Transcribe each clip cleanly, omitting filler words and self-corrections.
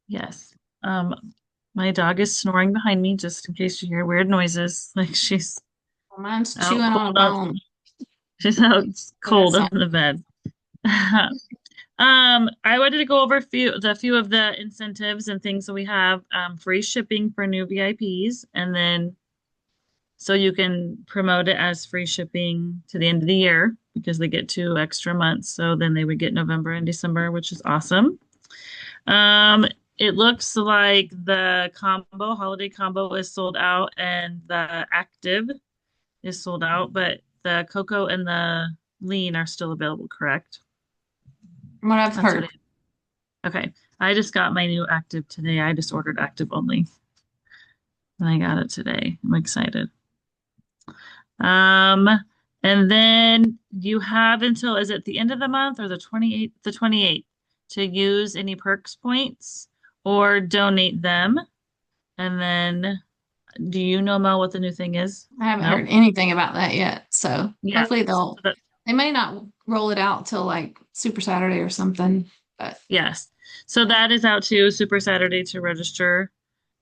Yes. My dog is snoring behind me just in case you hear weird noises. Like she's Mine's out chewing on a cold up. bone. She's out So that's cold all. up in the bed. I wanted to go over a few of the incentives and things that we have. Free shipping for new VIPs, and then so you can promote it as free shipping to the end of the year because they get 2 extra months. So then they would get November and December, which is awesome. Um, it looks like the holiday combo is sold out and the active is sold out, but the cocoa and the lean are still available, correct? From what I've That's what heard. it. Okay. I just got my new active today. I just ordered active only and I got it today. I'm excited. Um, and then you have until, is it the end of the month or the 28th? The 28th to use any perks points or donate them. And then, do you know, Mel, what the new thing is? I haven't No? heard anything about that yet. So Yeah. hopefully So that, they may not roll it out till like Super Saturday or something. But yes. So that is out too, Super Saturday to register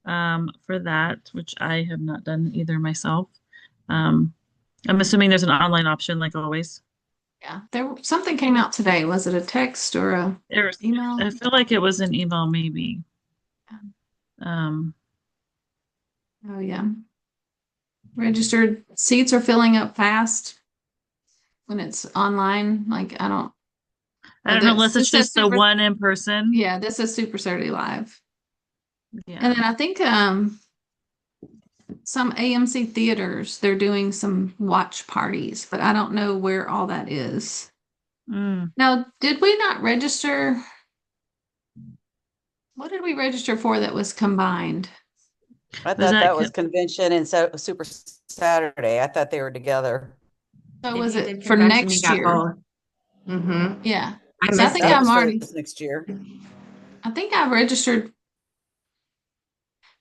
for that, which I have not done either myself. Um, I'm assuming there's an online option like always. yeah, something came out today. Was it a text or a There's, email? I feel like it was an email maybe. Um, Oh yeah. Registered seats are filling up fast when it's online. Like I don't I don't know unless it's this says just the Super one in person. yeah, this is Super Saturday Live. And Yeah. then I think some AMC theaters they're doing some watch parties, but I don't know where all that is. Mm. Now, did we not register? What did we register for that was combined? I Was thought that that was convention and Super Saturday. I thought they were together. So If was you it did for convention, you next got year? both. Mm-hmm. Yeah. I So I missed think That it. I'm was for already, this next year. I think I registered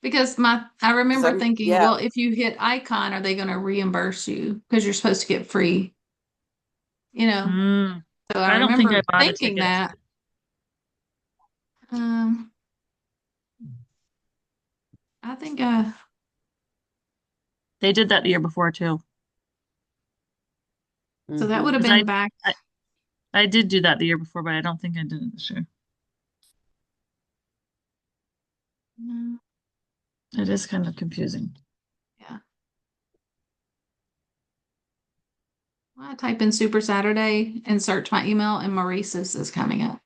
because I remember Some, thinking, yeah, well, if you hit icon, are they going to reimburse you? Because you're supposed to get free, you know? mm. So I I don't think I remember bought a thinking ticket. that. Um, I think They did that the year before too. so that would hmm have Because been back. I did do that the year before, but I don't think I did it this year. Mm, It is kind of confusing. yeah. I type in Super Saturday and search my email, and Maurice's is coming up.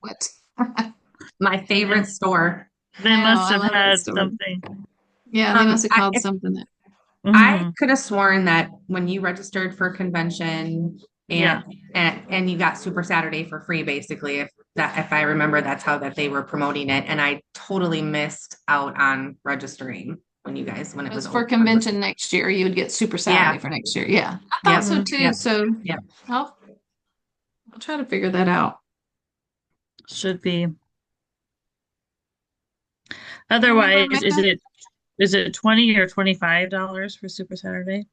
What? My favorite store. They I know. must I have love that had story. something. Yeah, they must have I, called if something that. I Hmm. could have sworn that when you registered for convention Yeah. and you got Super Saturday for free, basically, if I remember, that's how that they were promoting it, and I totally missed out on registering when It it was was for open. convention next year. You would get Super Saturday Yeah. for next year. Yeah, I thought Yep. so Hmm. too. Yep. So Yep. I'll I'll try to figure that out. Should be. You remember Otherwise, is Mecca? it 20 or $25 for Super Saturday?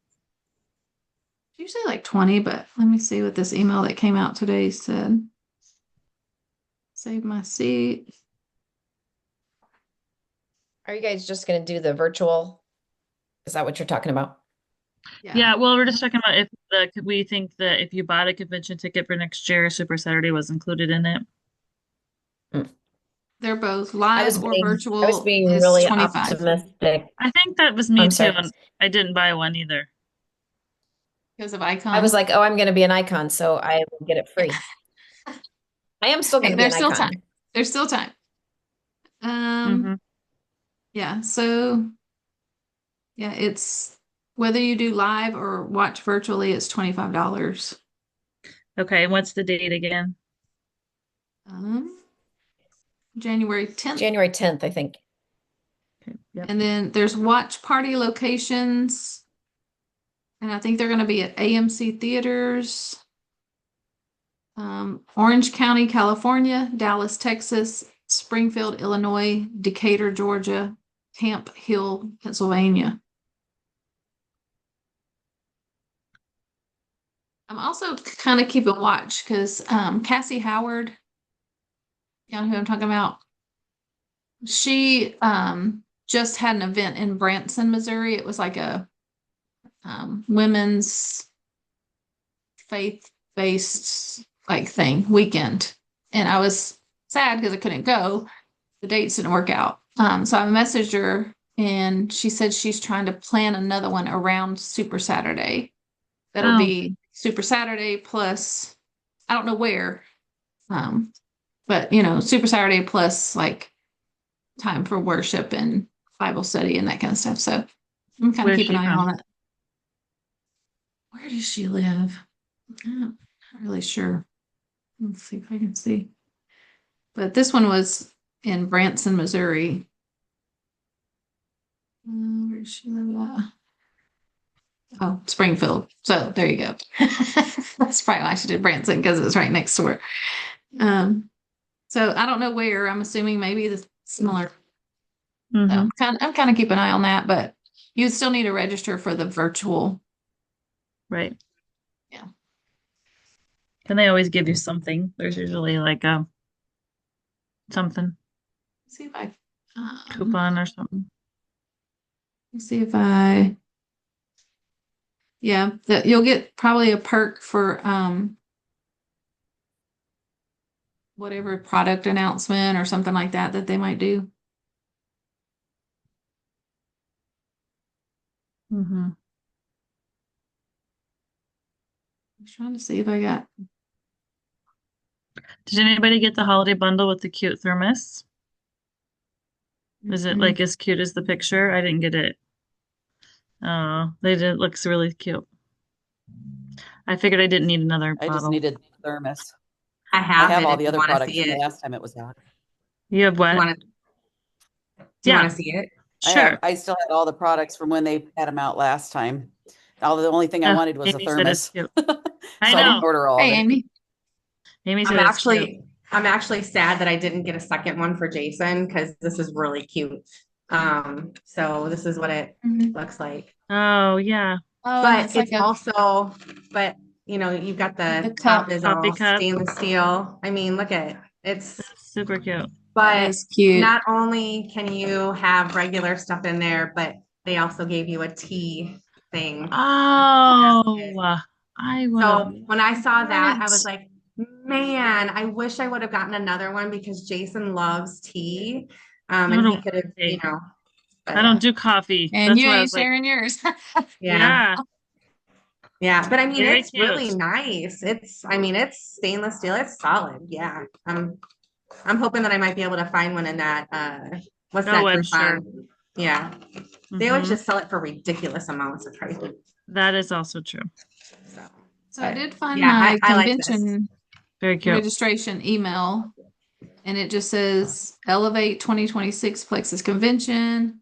It's usually like 20, but let me see what this email that came out today said. Save my seat. Are you guys just going to do the virtual? Is that what you're talking about? Yeah, Yeah, well, we're just talking about if we think that if you bought a convention ticket for next year, Super Saturday was included in it. Mm. they're both I live was or being I was virtual being is really 25 optimistic. I think that was me I'm too, sorry. and I didn't buy one either. because of I was Icon. like, oh, I'm going to be an icon, so I will get it Yeah. free. I am still going Hey, to be there's an still time. icon. There's still time. Hmm. Yeah, so yeah, it's whether you do live or watch virtually, it's $25. Okay, and what's the date again? Um, January 10th. January 10th, I think. Okay, yep. And then there's watch party locations, and I think they're going to be at AMC theaters, Orange County, California, Dallas, Texas, Springfield, Illinois, Decatur, Georgia, Camp Hill, Pennsylvania. I'm also kind of keeping watch because Cassie Howard You know who I'm talking about? She just had an event in Branson, Missouri. It was like a women's faith-based like thing weekend. And I was sad because I couldn't go. The dates didn't work out. So I messaged her and she said she's trying to plan another one around Super Saturday. That'll Oh. be Super Saturday plus, I don't know where, but Super Saturday plus like time for worship and Bible study and that kind of stuff. So I'm kind of Where's keeping she an eye from? on it. Where does she live? I'm not really sure. Let's see if I can see. But this one was in Branson, Missouri. Where does she live at? Oh, Springfield. So there you go. That's probably why she did Branson because it's right next to her. So I don't know where. I'm assuming maybe the similar. So Mhm. I'm kind of keeping an eye on that, but you still need to register for the virtual. Right. Yeah. And they always give you something. There's usually like a something See if I coupon or something. see if I yeah, that you'll get probably a perk for whatever product announcement or something like that they might do. Mm-hmm. I'm trying to see if I got Did anybody get the holiday bundle with the cute thermos? Is it like as cute as the picture? I didn't get it. Oh, they did. It looks really cute. I figured I didn't need another I just bottle. needed thermos. I I have have it all if the you other want to products see from the it. last time it was out. You have Do what? you want to Yeah, see it? sure. I still had all the products from when they had them out last time. The only thing I Oh, wanted was a Amy said it's thermos. cute. I So I didn't know. order all Hey, of it. Amy. Amy I'm said it's cute. actually sad that I didn't get a second one for Jason because this is really cute. So this is what it Mhm. looks like. Oh, yeah. Oh, But it's like it's also, but you've got the the cup. top is Coffee all cup. stainless steel. I mean, look at it. It's, That's super cute. That but is cute. not only can you have regular stuff in there, but they also gave you a tea thing. Oh, I would have. So when I saw that, I Yes. was like, man, I wish I would have gotten another one because Jason loves tea. And he don't could have, say. but I don't do coffee. And That's you why I ain't was like, sharing yours. yeah. yeah, Yeah. But I mean, very it's really cute. nice. It's stainless steel. It's solid. Yeah. I'm hoping that I might be able to find one in that, what's that Oh, I'm Groupon? sure. Yeah. They always Hmm. just sell it for ridiculous amounts of prices. That is also true. So, So I but did find yeah, my I like this. convention Very cute. registration email, and it just says Elevate 2026 Plexus Convention.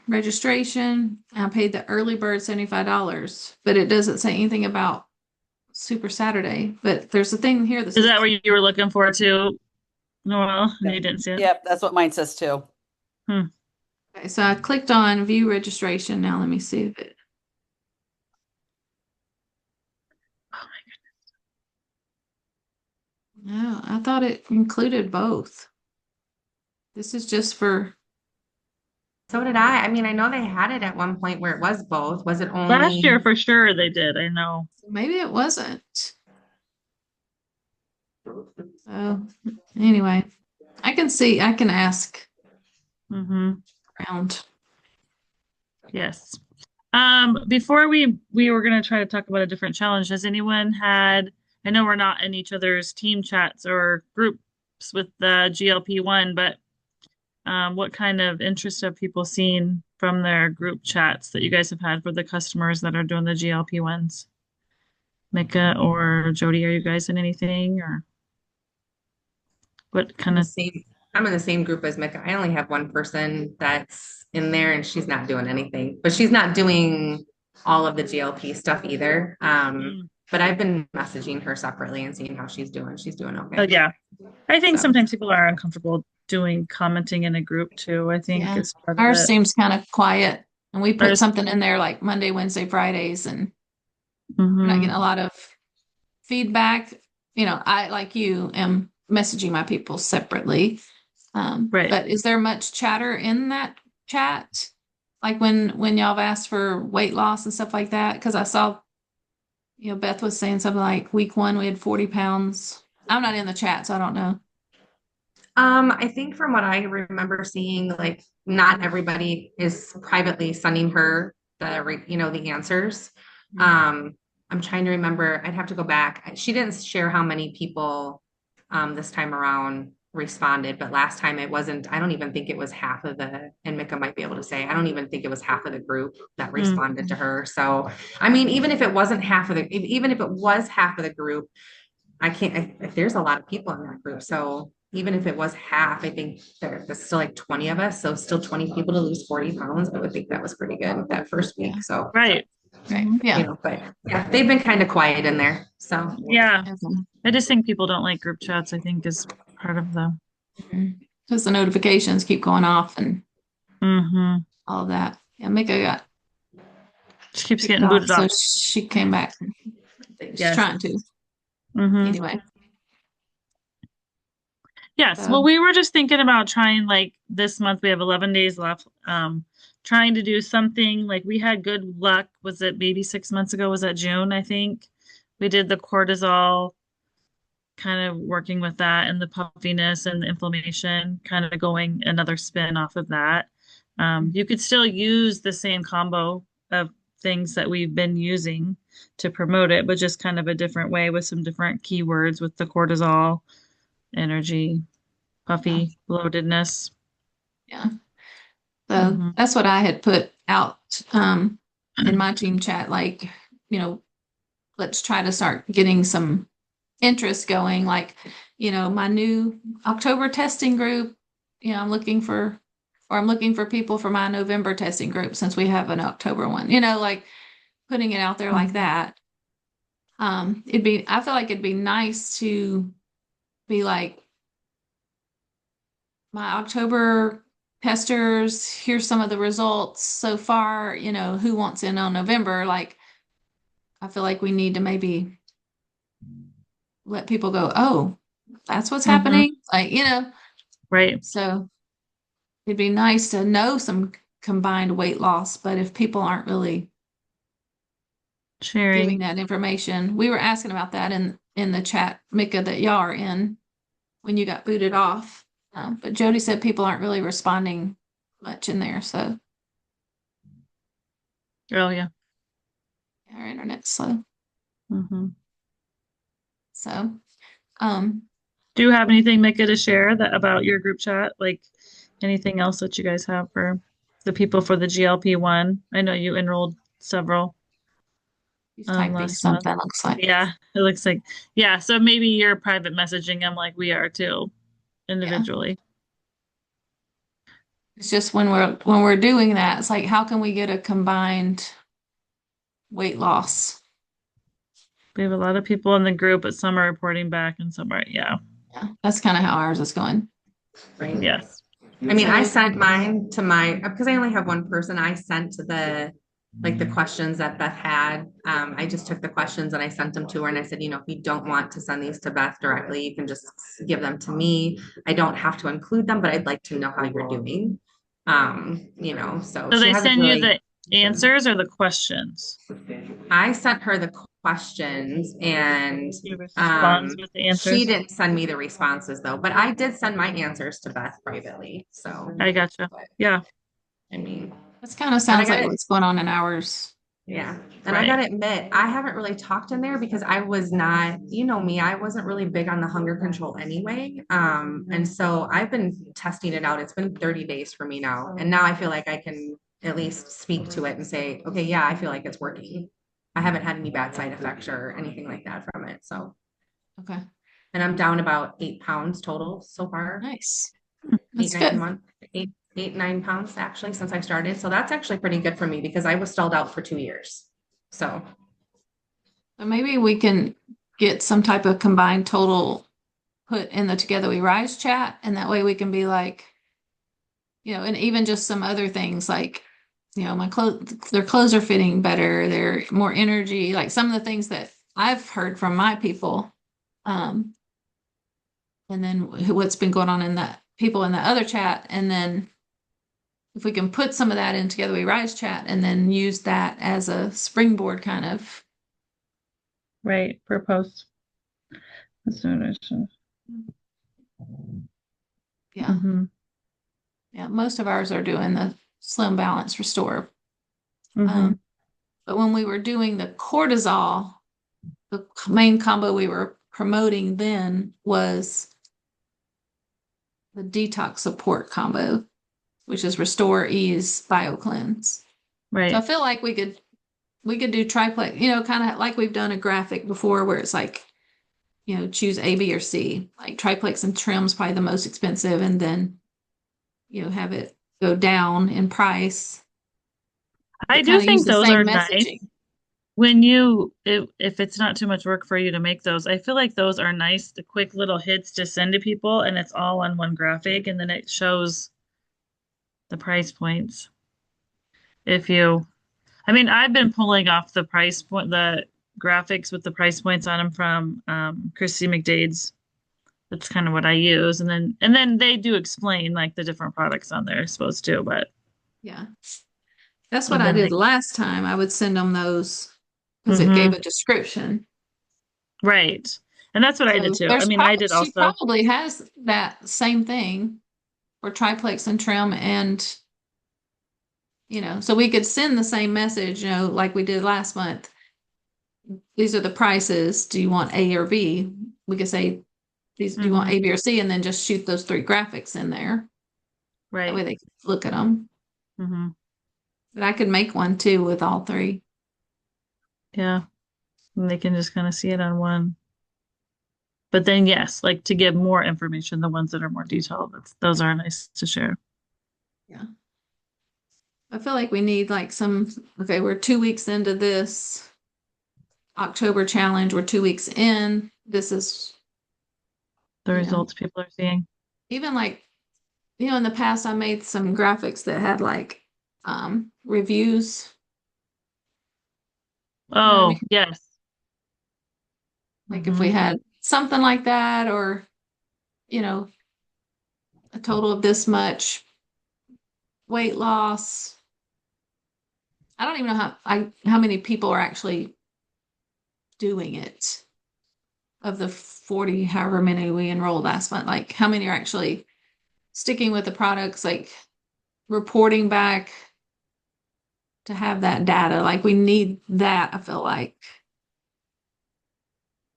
Registration. I paid the early bird $75, but it doesn't say anything about Super Saturday. But there's a thing here that Is says that what you were looking for too, Noel? And you didn't see it? Yep, that's what mine says too. Hmm. okay, so I clicked on view registration. Now let me see if it. No, I thought it included both. This is just for So did I. I mean, I know they had it at one point where it was both. Was it only? Last year for sure they did. I know. maybe it wasn't. So anyway, I can ask Hmm. around. Yes. Before we were gonna try to talk about a different challenge. Has anyone had, I know we're not in each other's team chats or groups with the GLP-1, but what kind of interest have people seen from their group chats that you guys have had for the customers that are doing the GLP-1s? Micah or Jody, are you guys in anything or what kind of? I'm in the same group as Micah. I only have one person that's in there and she's not doing anything, but she's not doing all of the GLP stuff either. But I've been messaging her separately and seeing how she's doing. She's doing Oh okay. yeah. I think So. sometimes people are uncomfortable doing commenting in a group too. I think Yeah. is part of Ours it. seems kind of quiet, and we put Ours- something in there like Monday, Wednesday, Fridays, and we're not Mhm. getting a lot of feedback. I, like you, am messaging my people separately. Right. But is there much chatter in that chat? Like when y'all have asked for weight loss and stuff like that? Because I saw, Beth was saying something like week 1 we had 40 pounds. I'm not in the chat, so I don't know. I think from what I remember seeing, like not everybody is privately sending her the answers. I'm trying to remember. I'd have to go back. She didn't share how many people this time around responded, but last time it wasn't. I don't even think it was half of and Mika might be able to say. I don't even think it was half of the group that responded to her. So, I mean, even if it wasn't half of even if it was half of the group, I can't. There's a lot of people in that group, so even if it was half, I think there's still like 20 of us, so still 20 people to lose 40 pounds. I would think that was pretty good that first week. So Right. Right. Yeah. but yeah, they've been kind of quiet in there. So Yeah. Okay. I just think people don't like group chats, I think is part of the Because the notifications keep going off and mm-hmm. all of that. Yeah, Mika got She keeps kicked getting off, booted so off. she came back. She's Yes. trying to. Mm-hmm. Anyway. Yes. So- Well, we were just thinking about trying like this month, we have 11 days left. Trying to do something like we had good luck. Was it maybe 6 months ago? Was that June? I think we did the cortisol, kind of working with that and the puffiness and the inflammation, kind of going another spin off of that. You could still use the same combo of things that we've been using to promote it, but just kind of a different way with some different keywords with the cortisol, energy, puffy, bloatedness. Yeah. So Mhm. that's what I had put out in my team chat, like, let's try to start getting some interest going. Like, my new October testing group, I'm looking for people for my November testing group since we have an October one, like putting it out there like that. I feel like it'd be nice to be like, my October testers, here's some of the results so far, who wants in on November? Like, I feel like we need to maybe let people go, oh, that's what's Mhm. happening. Like, Right. so it'd be nice to know some combined weight loss, but if people aren't really giving Sharing. that information, we were asking about that in the chat, Mika, that y'all are in when you got booted off. But Jody said people aren't really responding much in there, so Oh, yeah. our internet's slow. hmm So, um, Do you have anything, Mika, to share that about your group chat? Like anything else that you guys have for the people for the GLP-1? I know you enrolled several he's typing last month. something, looks like. Yeah, it looks like, yeah. So maybe you're private messaging them like we are too, individually. It's just when we're doing that, it's like, how can we get a combined weight loss? We have a lot of people in the group, but some are reporting back and some are, yeah. Yeah, that's kind of how ours is going. right. Yes. I mean, I sent mine to because I only have one person. I sent the questions that Beth had. I just took the questions and I sent them to her and I said, if you don't want to send these to Beth directly, you can just give them to me. I don't have to include them, but I'd like to know how you're doing. So So she they hasn't send you really- the answers or the questions? I sent her the questions and She responds with the answers. she didn't send me the responses though, but I did send my answers to Beth privately. So I gotcha. Yeah. I mean, This kind of sounds got like it. what's going on in ours. yeah. And I Right. gotta admit, I haven't really talked in there because I was not, me, I wasn't really big on the hunger control anyway. And so I've been testing it out. It's been 30 days for me now. And now I feel like I can at least speak to it and say, okay, yeah, I feel like it's working. I haven't had any bad side effects or anything like that from it. So, Okay, and I'm down about 8 pounds total so far. nice. Eight, That's 9 good. months, 9 pounds actually since I started. So that's actually pretty good for me because I was stalled out for 2 years. So So maybe we can get some type of combined total put in the Together We Rise chat, and that way we can be like, and even just some other things like, their clothes are fitting better, they're more energy, like some of the things that I've heard from my people. and then what's been going on in that people in the other chat. And then if we can put some of that in Together We Rise chat and then use that as a springboard kind of. Right, per post. That's no issue. Yeah. Yeah. Most of ours are doing the Slim Balance Restore. But when we were doing the cortisol, the main combo we were promoting then was the detox support combo, which is Restore, Ease, BioCleanse. Right. So I feel like we could do triplex, kind of like we've done a graphic before where it's like, choose A, B, or C. Like triplex and trim's probably the most expensive, and then, have it go down in price. I do think those are nice. When if it's not too much work for you to make those, I feel like those are nice, the quick little hits to send to people, and it's all on one graphic, and then it shows the price points. I've been pulling off the price point, the graphics with the price points on them from Christy McDade's. That's kind of what I use, and then they do explain like the different products on there, I suppose too. But yeah, that's what I did last time. I would send them those because it gave a description. Right. And that's what I did too. I did also. She probably has that same thing for triplex and trim, and so we could send the same message, like we did last month. These are the prices. Do you want A or B? We could say, do you want A, B, or C? And then just shoot those 3 graphics in there. Right. That way they can look at them. But I could make one too with all 3. Yeah. And they can just kind of see it on one. But then, yes, like to give more information, the ones that are more detailed, those are nice to share. Yeah. I feel like we need like we're 2 weeks into this October challenge. We're 2 weeks in. This is the results people are seeing. Even like, in the past, I made some graphics that had like reviews. Oh, yes. Like if we had something like that, or, a total of this much weight loss. I don't even know how many people are actually doing it of the 40, however many we enrolled last month. Like how many are actually sticking with the products, like reporting back to have that data. Like we need that, I feel like.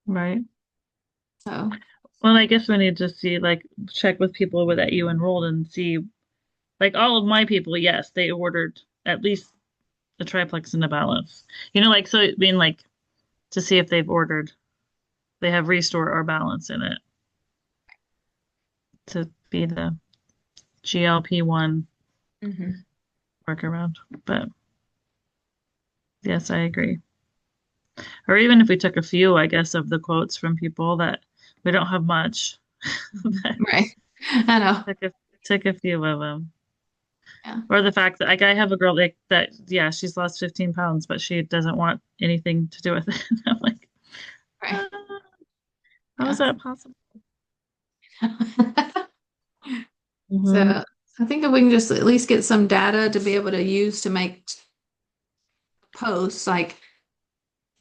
Right. So, well, I guess we need to see, like, check with people that you enrolled and see, like, all of my people, yes, they ordered at least a triplex and a balance. So like to see if they've ordered, they have Restore or Balance in it to be the GLP-1 workaround. But yes, I agree. Or even if we took a few, I guess, of the quotes from people that we don't have much. right. I know. Took a few of them. Yeah. Or the fact that, like, I have a girl that, yeah, she's lost 15 pounds, but she doesn't want anything to do with it. I'm like, right. How is that possible? So I think if we can just at least get some data to be able to use to make posts, like,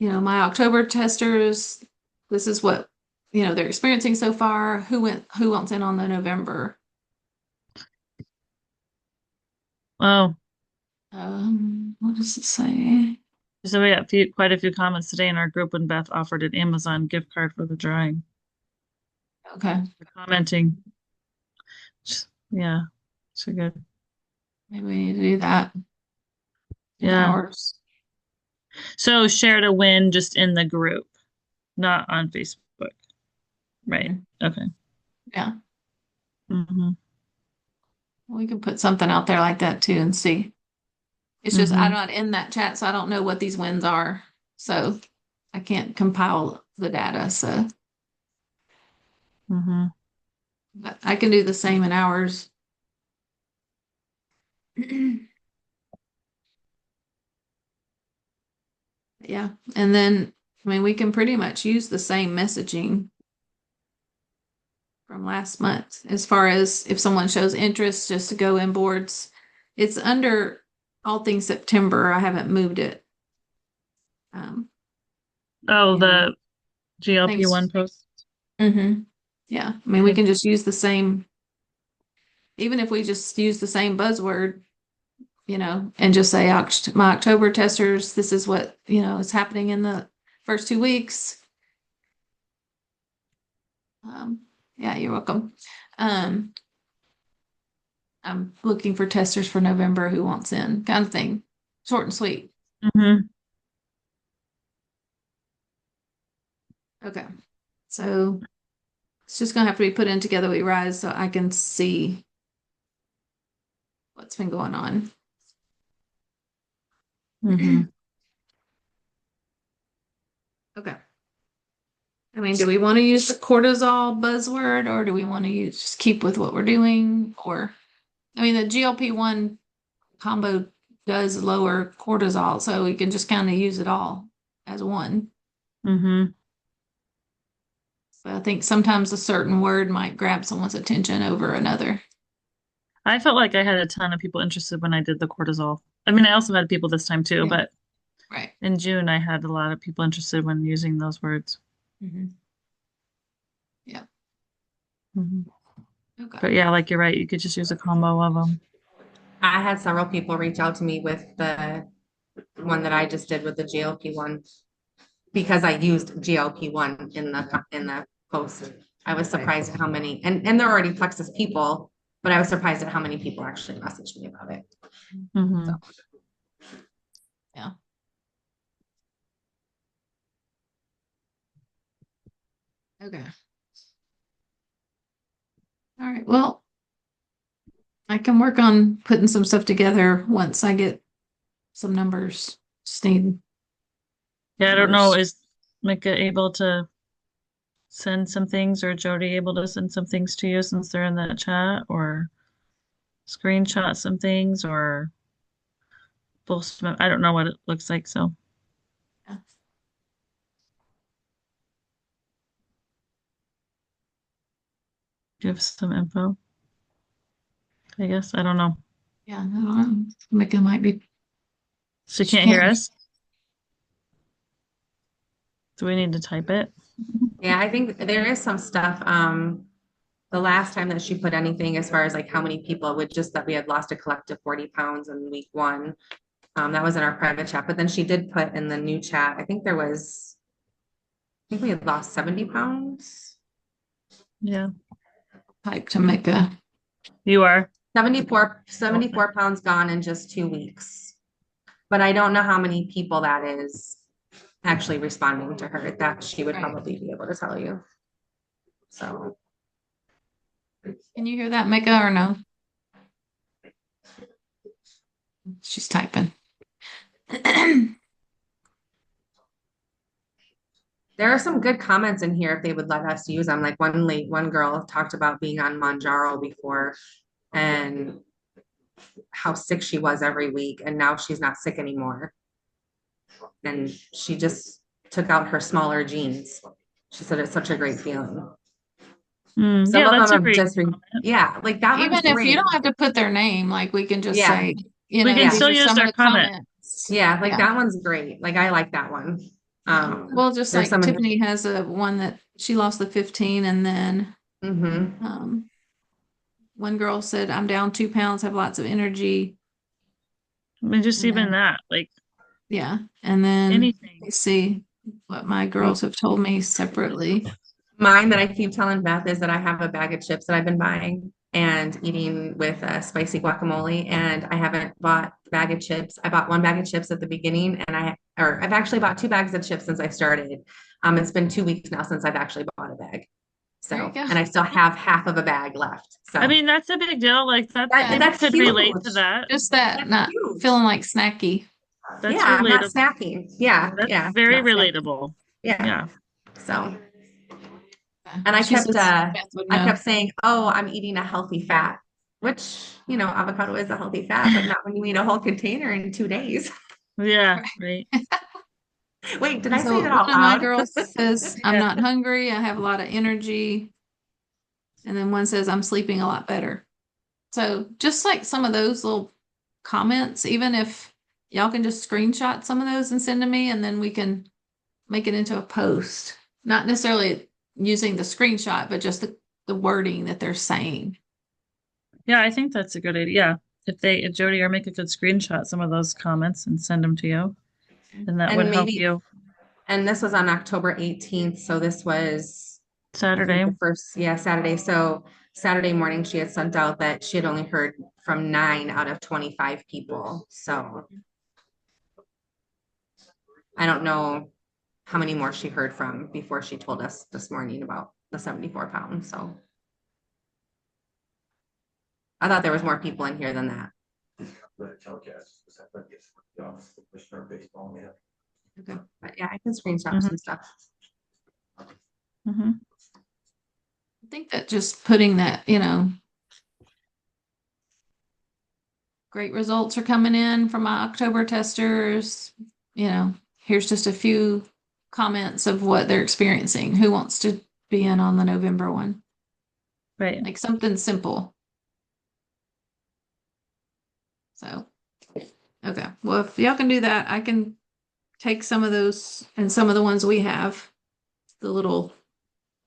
my October testers, this is what, they're experiencing so far. Who wants in on the November? Oh. What does it say? So we got quite a few comments today in our group when Beth offered an Amazon gift card for the drawing. Okay. They're commenting. Yeah, so good. Maybe we need to do that. Yeah. Hours. So share to win just in the group, not on Facebook. Right. Okay. Yeah. We can put something out there like that too and see. It's just I'm not in that chat, so I don't know what these wins are. So I can't compile the data. So but I can do the same in ours. Yeah. And then we can pretty much use the same messaging from last month, as far as if someone shows interest just to go in boards. It's under all things September. I haven't moved it. Oh, Yeah. the GLP-1 Thanks. post. Yeah, I mean, we can just use the same, even if we just use the same buzzword, and just say my October testers, this is what, is happening in the first 2 weeks. Yeah, you're welcome. I'm looking for testers for November who wants in, kind of thing. Short and sweet. Mm-hmm. Okay. So it's just gonna have to be put in Together We Rise so I can see what's been going on. Mm-hmm. Okay. I mean, do we want to use the cortisol buzzword, or do we want to just keep with what we're doing? Or, I mean, the GLP-1 combo does lower cortisol, so we can just kind of use it all as one. Mm-hmm. But I think sometimes a certain word might grab someone's attention over another. I felt like I had a ton of people interested when I did the cortisol. I mean, I also had people this time too, Yeah. but Right. in June I had a lot of people interested when using those words. Mm-hmm. Yeah. Mm-hmm. Okay. But yeah, like you're right, you could just use a combo of them. I had several people reach out to me with the one that I just did with the GLP-1 because I used GLP-1 in the post. I was surprised at how many, and they're already Plexus people, but I was surprised at how many people actually messaged me about it. Mm-hmm. So, yeah. Okay. All right. Well, I can work on putting some stuff together once I get some numbers. Just need Yeah, I don't know, numbers. is Micah able to send some things or Jody able to send some things to you since they're in that chat, or screenshot some things, or post them? I don't know what it looks like, so Yeah. give some info. I guess. I don't know. Yeah, I don't know. Micah might be. She She can't hear can't. us? Do we need to type it? Yeah, I think there is some stuff. The last time that she put anything as far as like how many people would just that we had lost a collective 40 pounds in week 1. That was in our private chat, but then she did put in the new chat. I think we had lost 70 pounds. Yeah. Type to Micah. You are. 74 pounds gone in just 2 weeks. But I don't know how many people that is actually responding to her. That she would Right. probably be able to tell you. So Can you hear that, Micah, or no? She's typing. there are some good comments in here if they would let us use them. Like one girl talked about being on Monjaro before and how sick she was every week, and now she's not sick anymore. And she just took out her smaller jeans. She said it's such a great feeling. Some Yeah, of that's a them have great just comment. yeah, like that Even one's if great. you don't have to put their name, like we can just Yeah. say, We can these still are use some their of the comment. comments. Yeah, like that one's great. Like I like that one. Well, just there's like some Tiffany has a one that she lost the 15, and then Mhm. one girl said, "I'm down 2 pounds, have lots of energy." I mean, just And even then, that, like yeah, and then anything. let's see what my girls have told me separately. Mine that I keep telling Beth is that I have a bag of chips that I've been buying and eating with a spicy guacamole, and I haven't bought the bag of chips. I bought one bag of chips at the beginning, and I've actually bought 2 bags of chips since I started. It's been 2 weeks now since I've actually bought a bag. There So, you go. and I still have half of a bag left. So, I mean, that's a big deal. Like That- people that's could relate to huge. that. Just that, That's not huge. feeling like snacky. That's yeah, I'm not relatable. snacking. Yeah, That's yeah, very not snacking. relatable. Yeah. Yeah. So, and I She kept says Beth would know. saying, "Oh, I'm eating a healthy fat," which avocado is a healthy fat, but not when you eat a whole container in 2 days. Yeah, right. Wait, did I say So that one out of my loud? girls says, "I'm not hungry. I have a lot of energy." And then one says, I'm sleeping a lot better. So just like some of those little comments, even if y'all can just screenshot some of those and send to me, and then we can make it into a post. Not necessarily using the screenshot, but just the wording that they're saying. Yeah, I think that's a good idea. If Jody or make a good screenshot some of those comments and send them to you, then that And would help maybe- you And this was on October 18th, so this was I think Saturday. the first, yeah, Saturday. So Saturday morning, she had sent out that she had only heard from 9 out of 25 people. So I don't know how many more she heard from before she told us this morning about the 74 pounds. So I thought there was more people in here than that. Okay. But yeah, I can screenshot Mhm. some stuff. Mhm. I think that just putting that, great results are coming in from my October testers. Here's just a few comments of what they're experiencing. Who wants to be in on the November one? Right. Like something simple. So, okay. Well, if y'all can do that, I can take some of those and some of the ones we have, the little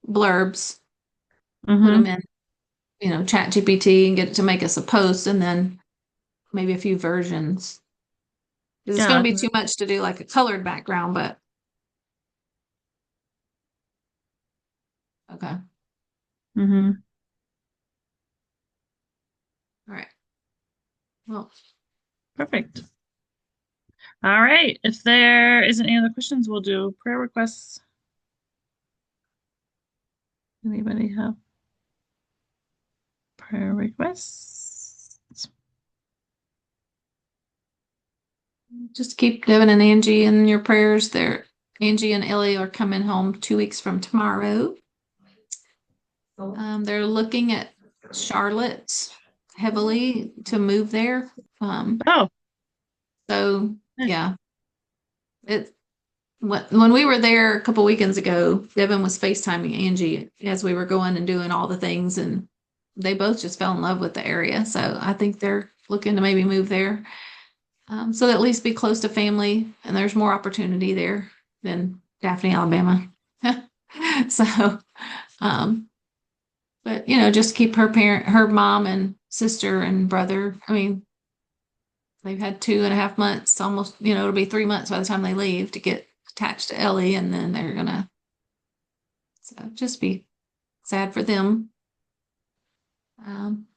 blurbs, put Mhm. them in, Chat GPT and get it to make us a post, and then maybe a few versions. 'Cause it's going Yeah. to be too much to do like a colored background, but okay. Mhm. All right. Well, Perfect. All right. If there isn't any other questions, we'll do prayer requests. Anybody have prayer requests? just keep Devin and Angie in your prayers. Angie and Ellie are coming home 2 weeks from tomorrow. They're looking at Charlotte heavily to move there. Oh, So Nice. yeah, when we were there a couple weekends ago, Devin was FaceTiming Angie as we were going and doing all the things, and they both just fell in love with the area. So I think they're looking to maybe move there. So at least be close to family, and there's more opportunity there than Daphne, Alabama. So, but just keep her mom and sister and brother. I mean, they've had 2.5 months, almost, it'll be 3 months by the time they leave to get attached to Ellie, and then they're gonna, so just be sad for them. Um,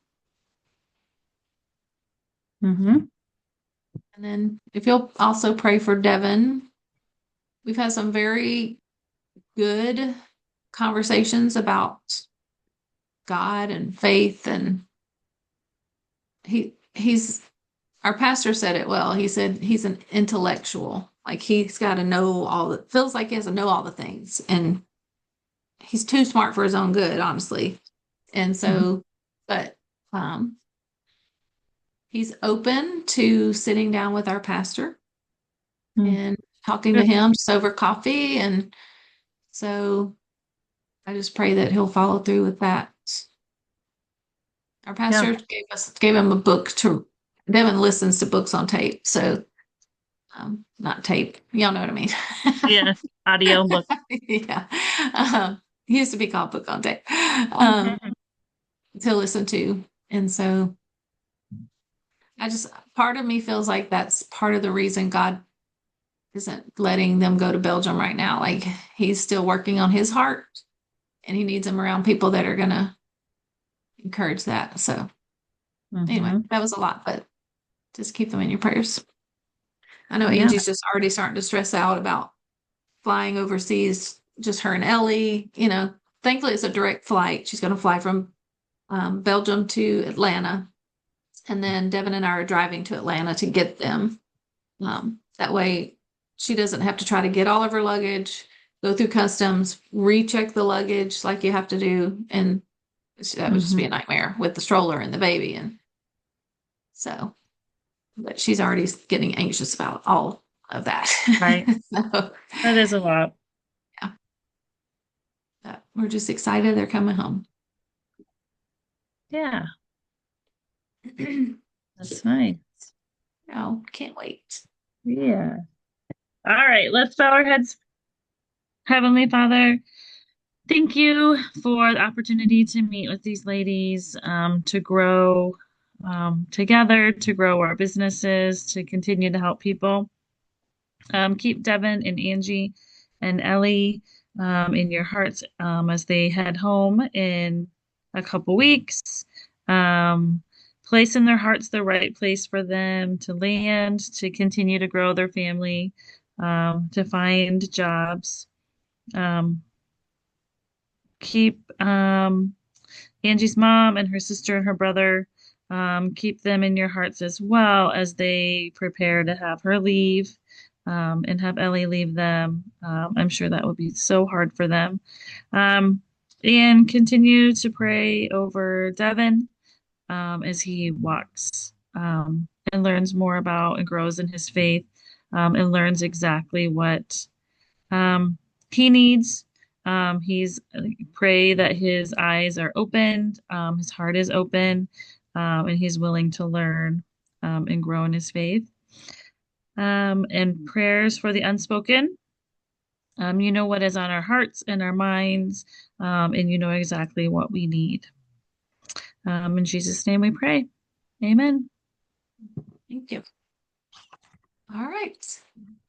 Mhm. and then if you'll also pray for Devin, we've had some very good conversations about God and faith, and he's our pastor said it well. He said he's an intellectual. Like he's got to know feels like he has to know all the things, and he's too smart for his own good, honestly. And so, but he's open to sitting down with our pastor Mm. and talking to him just over coffee. And so I just pray that he'll follow through with that. Our pastor gave him a book to. Devin listens to books on tape, so not tape. Y'all know what I mean. Yeah. Audio book. Yeah. He used to be called book on tape. Mhm. To listen to, and so part of me feels like that's part of the reason God isn't letting them go to Belgium right now. Like he's still working on his heart, and he needs them around people that are gonna encourage that. So anyway, Mhm. that was a lot, but just keep them in your prayers. I know Yeah. Angie's just already starting to stress out about flying overseas, just her and Ellie. Thankfully it's a direct flight. She's going to fly from Belgium to Atlanta, and then Devin and I are driving to Atlanta to get them. That way she doesn't have to try to get all of her luggage, go through customs, recheck the luggage like you have to do, and that would just be a nightmare with the stroller and the baby. And so, but she's already getting anxious about all of that. Right. So, That is a lot. we're just excited they're coming home. Yeah, that's nice. Oh, can't wait. Yeah. All right, let's bow our heads. Heavenly Father, thank you for the opportunity to meet with these ladies, to grow together, to grow our businesses, to continue to help people. Keep Devin and Angie and Ellie in your hearts as they head home in a couple weeks. Um, place in their hearts the right place for them to land, to continue to grow their family, to find jobs. Um, keep Angie's mom and her sister and her brother, keep them in your hearts as well as they prepare to have her leave, and have Ellie leave them. I'm sure that would be so hard for them. Um, and continue to pray over Devin, as he walks, and learns more about and grows in his faith, and learns exactly what he needs. He's pray that his eyes are opened, his heart is open, and he's willing to learn, and grow in his faith. And prayers for the unspoken. You know what is on our hearts and our minds, and you know exactly what we need. In Jesus' name we pray. Amen. Thank you. All right.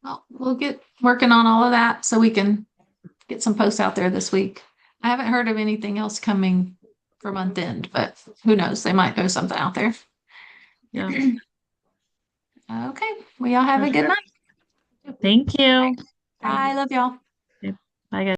Well, we'll get working on all of that so we can get some posts out there this week. I haven't heard of anything else coming for month end, but who knows? They might post something out there. Yeah. Okay. Well, y'all have a good night. Thank you. Bye. Love y'all.